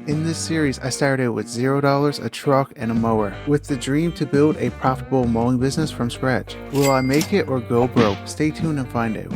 In this series, I started with $0, a truck, and a mower, with the dream to build a profitable mowing business from scratch. Will I make it or go broke? Stay tuned and find out.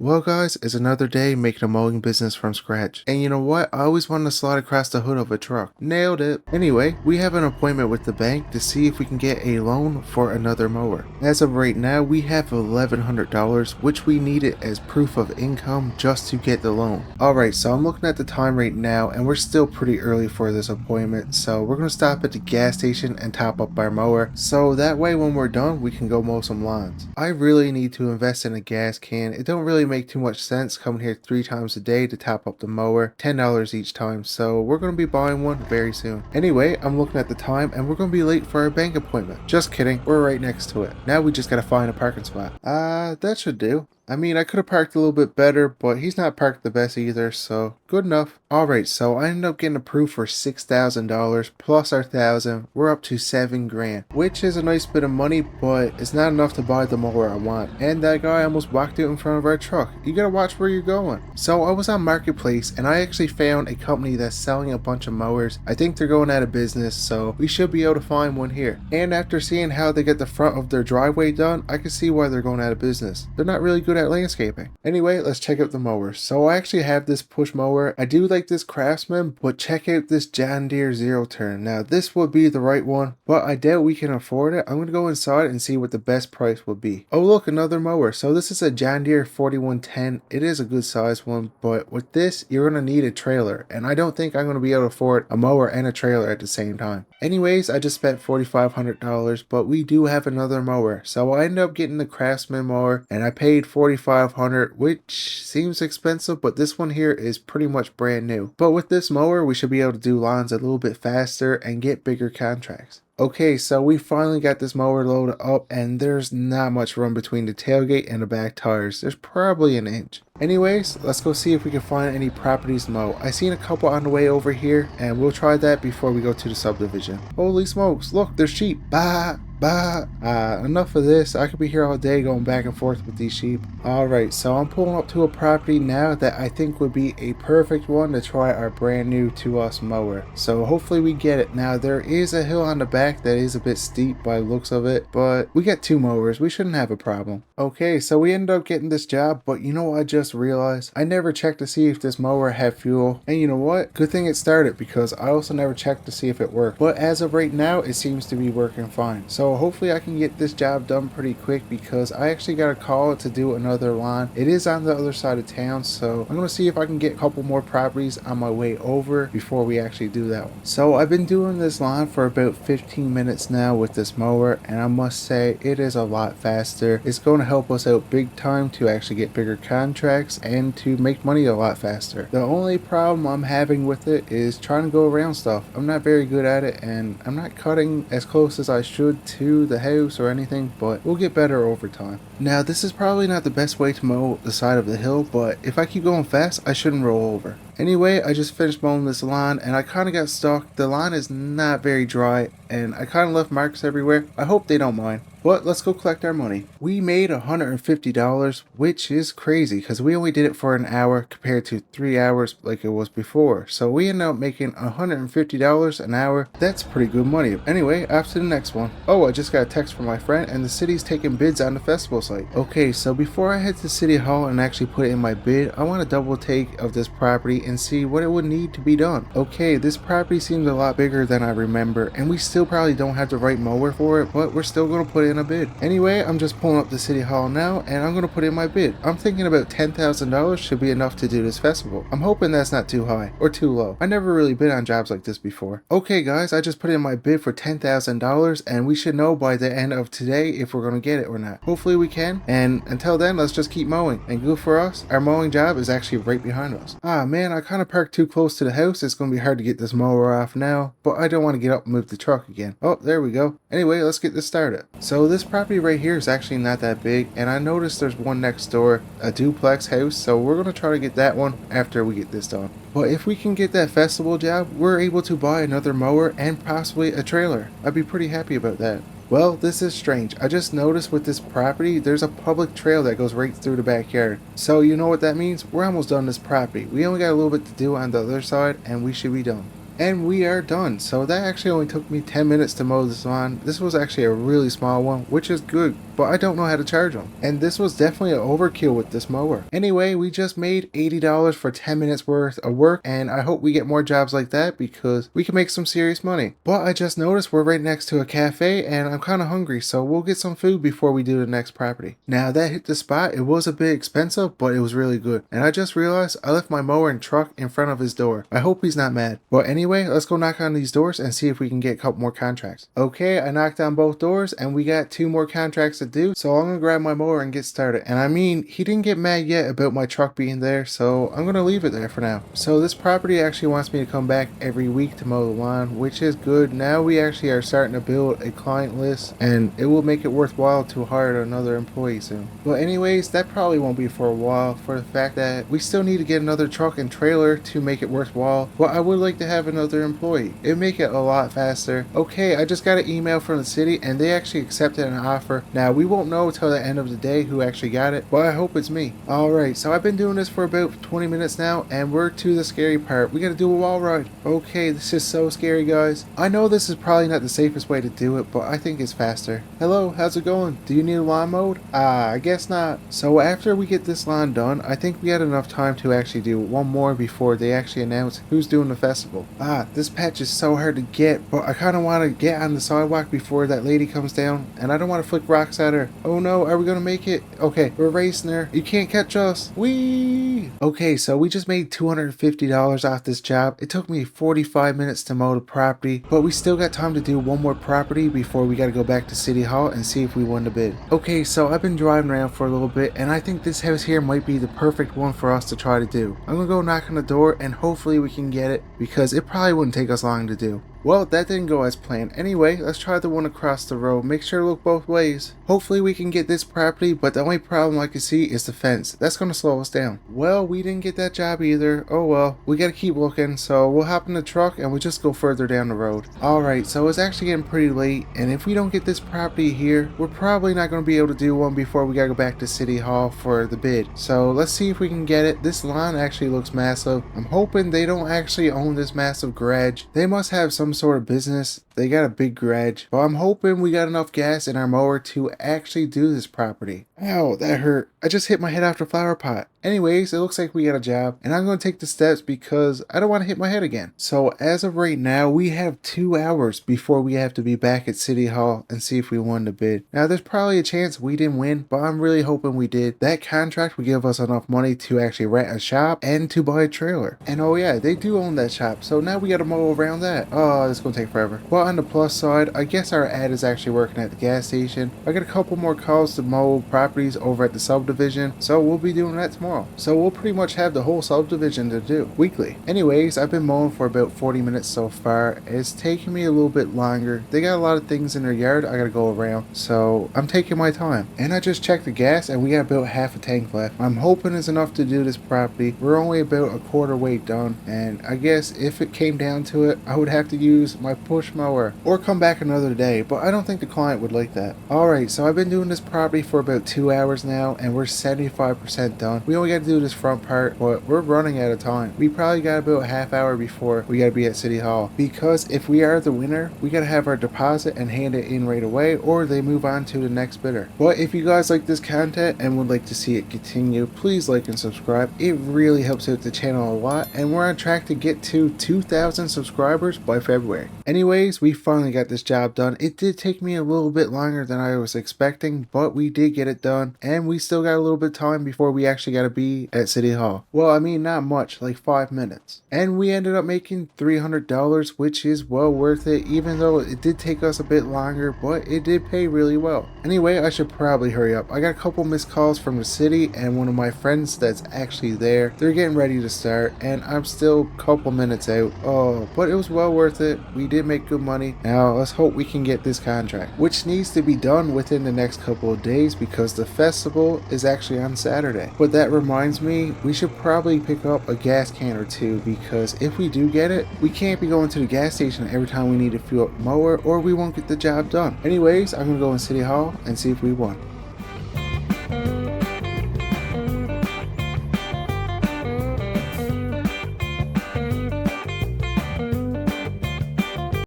Well guys, it's another day making a mowing business from scratch. And you know what? I always wanted to slide across the hood of a truck. Nailed it. Anyway, we have an appointment with the bank to see if we can get a loan for another mower. As of right now, we have $1,100, which we needed as proof of income just to get the loan. Alright, so I'm looking at the time right now and we're still pretty early for this appointment. So we're going to stop at the gas station and top up our mower. So that way when we're done, we can go mow some lawns. I really need to invest in a gas can. It don't really make too much sense coming here 3 times a day to top up the mower, $10 each time, so we're going to be buying one very soon. Anyway, I'm looking at the time and we're going to be late for our bank appointment. Just kidding, we're right next to it. Now we just got to find a parking spot. That should do. I mean, I could have parked a little bit better, but he's not parked the best either, so good enough. Alright, so I ended up getting approved for $6,000 plus our $1,000. We're up to $7,000, which is a nice bit of money, but it's not enough to buy the mower I want. And that guy almost walked out in front of our truck. You gotta watch where you're going. So I was on Marketplace and I actually found a company that's selling a bunch of mowers. I think they're going out of business, so we should be able to find one here. And after seeing how they get the front of their driveway done, I can see why they're going out of business. They're not really good at landscaping. Anyway, let's check out the mowers. So I actually have this push mower. I do like this Craftsman, but check out this John Deere zero turn. Now this would be the right one, but I doubt we can afford it. I'm gonna go inside and see what the best price would be. Oh look, another mower. So this is a John Deere 4110. It is a good size one, but with this you're gonna need a trailer, and I don't think I'm gonna be able to afford a mower and a trailer at the same time. Anyways, I just spent $4,500, but we do have another mower. So I ended up getting the Craftsman mower and I paid $4,500, which seems expensive, but this one here is pretty much brand new. But with this mower, we should be able to do lawns a little bit faster and get bigger contracts. Okay, so we finally got this mower loaded up and there's not much room between the tailgate and the back tires. There's probably an inch. Anyways, let's go see if we can find any properties to mow. I seen a couple on the way over here and we'll try that before we go to the subdivision. Holy smokes, look, there's sheep. Bah! Enough of this. I could be here all day going back and forth with these sheep. Alright, so I'm pulling up to a property now that I think would be a perfect one to try our brand new to us mower. So hopefully we get it. Now there is a hill on the back that is a bit steep by the looks of it, but we got 2 mowers. We shouldn't have a problem. Okay, so we ended up getting this job, but you know what I just realized? I never checked to see if this mower had fuel. And you know what? Good thing it started, because I also never checked to see if it worked. But as of right now, it seems to be working fine. So hopefully I can get this job done pretty quick, because I actually got a call to do another lawn. It is on the other side of town, so I'm going to see if I can get a couple more properties on my way over before we actually do that one. So I've been doing this lawn for about 15 minutes now with this mower, and I must say it is a lot faster. It's going to help us out big time to actually get bigger contracts and to make money a lot faster. The only problem I'm having with it is trying to go around stuff. I'm not very good at it, and I'm not cutting as close as I should to the house or anything, but we'll get better over time. Now this is probably not the best way to mow the side of the hill, but if I keep going fast I shouldn't roll over. Anyway, I just finished mowing this lawn and I kind of got stuck. The lawn is not very dry and I kind of left marks everywhere. I hope they don't mind. But let's go collect our money. We made $150, which is crazy because we only did it for an hour compared to 3 hours like it was before. So we ended up making $150 an hour. That's pretty good money. Anyway, after the next one. Oh, I just got a text from my friend and the city's taking bids on the festival site. Okay, so before I head to City Hall and actually put in my bid, I want a double take of this property and see what it would need to be done. Okay, this property seems a lot bigger than I remember and we still probably don't have the right mower for it, but we're still going to put in a bid. Anyway, I'm just pulling up the City Hall now and I'm going to put in my bid. I'm thinking about $10,000 should be enough to do this festival. I'm hoping that's not too high or too low. I never really bid on jobs like this before. Okay guys, I just put in my bid for $10,000 and we should know by the end of today if we're going to get it or not. Hopefully we can, and until then let's just keep mowing. And good for us, our mowing job is actually right behind us. Ah man, I kind of parked too close to the house. It's going to be hard to get this mower off now, but I don't want to get up and move the truck again. Oh, there we go. Anyway, let's get this started. So this property right here is actually not that big, and I noticed there's one next door, a duplex house, so we're going to try to get that one after we get this done. But if we can get that festival job, we're able to buy another mower and possibly a trailer. I'd be pretty happy about that. Well, this is strange. I just noticed with this property, there's a public trail that goes right through the backyard. So you know what that means? We're almost done this property. We only got a little bit to do on the other side and we should be done. And we are done. So that actually only took me 10 minutes to mow this lawn. This was actually a really small one, which is good, but I don't know how to charge them. And this was definitely an overkill with this mower. Anyway, we just made $80 for 10 minutes worth of work, and I hope we get more jobs like that because we can make some serious money. But I just noticed we're right next to a cafe and I'm kind of hungry, so we'll get some food before we do the next property. Now that hit the spot, it was a bit expensive, but it was really good. And I just realized I left my mower and truck in front of his door. I hope he's not mad. But anyway, let's go knock on these doors and see if we can get a couple more contracts. Okay, I knocked on both doors and we got 2 more contracts to do, so I'm gonna grab my mower and get started. And I mean, he didn't get mad yet about my truck being there, so I'm gonna leave it there for now. So this property actually wants me to come back every week to mow the lawn, which is good. Now we actually are starting to build a client list and it will make it worthwhile to hire another employee soon. But anyways, that probably won't be for a while, for the fact that we still need to get another truck and trailer to make it worthwhile. But I would like to have another employee. It'd make it a lot faster. Okay, I just got an email from the city and they actually accepted an offer. Now we won't know till the end of the day who actually got it, but I hope it's me. Alright, so I've been doing this for about 20 minutes now and we're to the scary part. We gotta do a wall ride. Okay, this is so scary, guys. I know this is probably not the safest way to do it, but I think it's faster. Hello, how's it going? Do you need a lawn mowed? I guess not. So after we get this lawn done, I think we had enough time to actually do one more before they actually announce who's doing the festival. This patch is so hard to get, but I kind of want to get on the sidewalk before that lady comes down, and I don't want to flick rocks at her. Oh no, are we gonna make it? Okay, we're racing her. You can't catch us. Whee! Okay, so we just made $250 off this job. It took me 45 minutes to mow the property, but we still got time to do one more property before we got to go back to City Hall and see if we won the bid. Okay, so I've been driving around for a little bit, and I think this house here might be the perfect one for us to try to do. I'm gonna go knock on the door, and hopefully we can get it, because it probably wouldn't take us long to do. Well, that didn't go as planned. Anyway, let's try the one across the road. Make sure to look both ways. Hopefully we can get this property, but the only problem I can see is the fence. That's going to slow us down. Well, we didn't get that job either. Oh well, we got to keep looking, so we'll hop in the truck and we'll just go further down the road. Alright, so it's actually getting pretty late, and if we don't get this property here, we're probably not going to be able to do one before we got to go back to City Hall for the bid. So let's see if we can get it. This lawn actually looks massive. I'm hoping they don't actually own this massive garage. They must have some sort of business. They got a big garage, but I'm hoping we got enough gas in our mower to actually do this property. Ow, that hurt. I just hit my head off the flower pot. Anyways, it looks like we got a job, and I'm going to take the steps because I don't want to hit my head again. So as of right now, we have 2 hours before we have to be back at City Hall and see if we won the bid. Now there's probably a chance we didn't win, but I'm really hoping we did. That contract would give us enough money to actually rent a shop and to buy a trailer. And oh yeah, they do own that shop, so now we got to mow around that. Oh, it's going to take forever. But on the plus side, I guess our ad is actually working at the gas station. I got a couple more calls to mow properties over at the subdivision, so we'll be doing that tomorrow. So we'll pretty much have the whole subdivision to do weekly. Anyways, I've been mowing for about 40 minutes so far. It's taking me a little bit longer. They got a lot of things in their yard I gotta go around, so I'm taking my time. And I just checked the gas and we got about half a tank left. I'm hoping it's enough to do this property. We're only about a quarter way done, and I guess if it came down to it, I would have to use my push mower or come back another day, but I don't think the client would like that. Alright, so I've been doing this property for about 2 hours now and we're 75% done. We only got to do this front part, but we're running out of time. We probably got about a half hour before we got to be at City Hall, because if we are the winner, we got to have our deposit and hand it in right away, or they move on to the next bidder. But if you guys like this content and would like to see it continue, please like and subscribe. It really helps out the channel a lot, and we're on track to get to 2,000 subscribers by February. Anyways, we finally got this job done. It did take me a little bit longer than I was expecting, but we did get it done, and we still got a little bit of time before we actually got to be at City Hall. Well, I mean, not much, like 5 minutes. And we ended up making $300, which is well worth it, even though it did take us a bit longer, but it did pay really well. Anyway, I should probably hurry up. I got a couple missed calls from the city and one of my friends that's actually there. They're getting ready to start, and I'm still a couple minutes out. Oh, but it was well worth it. We did make good money. Now, let's hope we can get this contract, which needs to be done within the next couple of days because the festival is actually on Saturday. But that reminds me, we should probably pick up a gas can or two, because if we do get it, we can't be going to the gas station every time we need to fuel up the mower, or we won't get the job done. Anyways, I'm gonna go in City Hall and see if we won.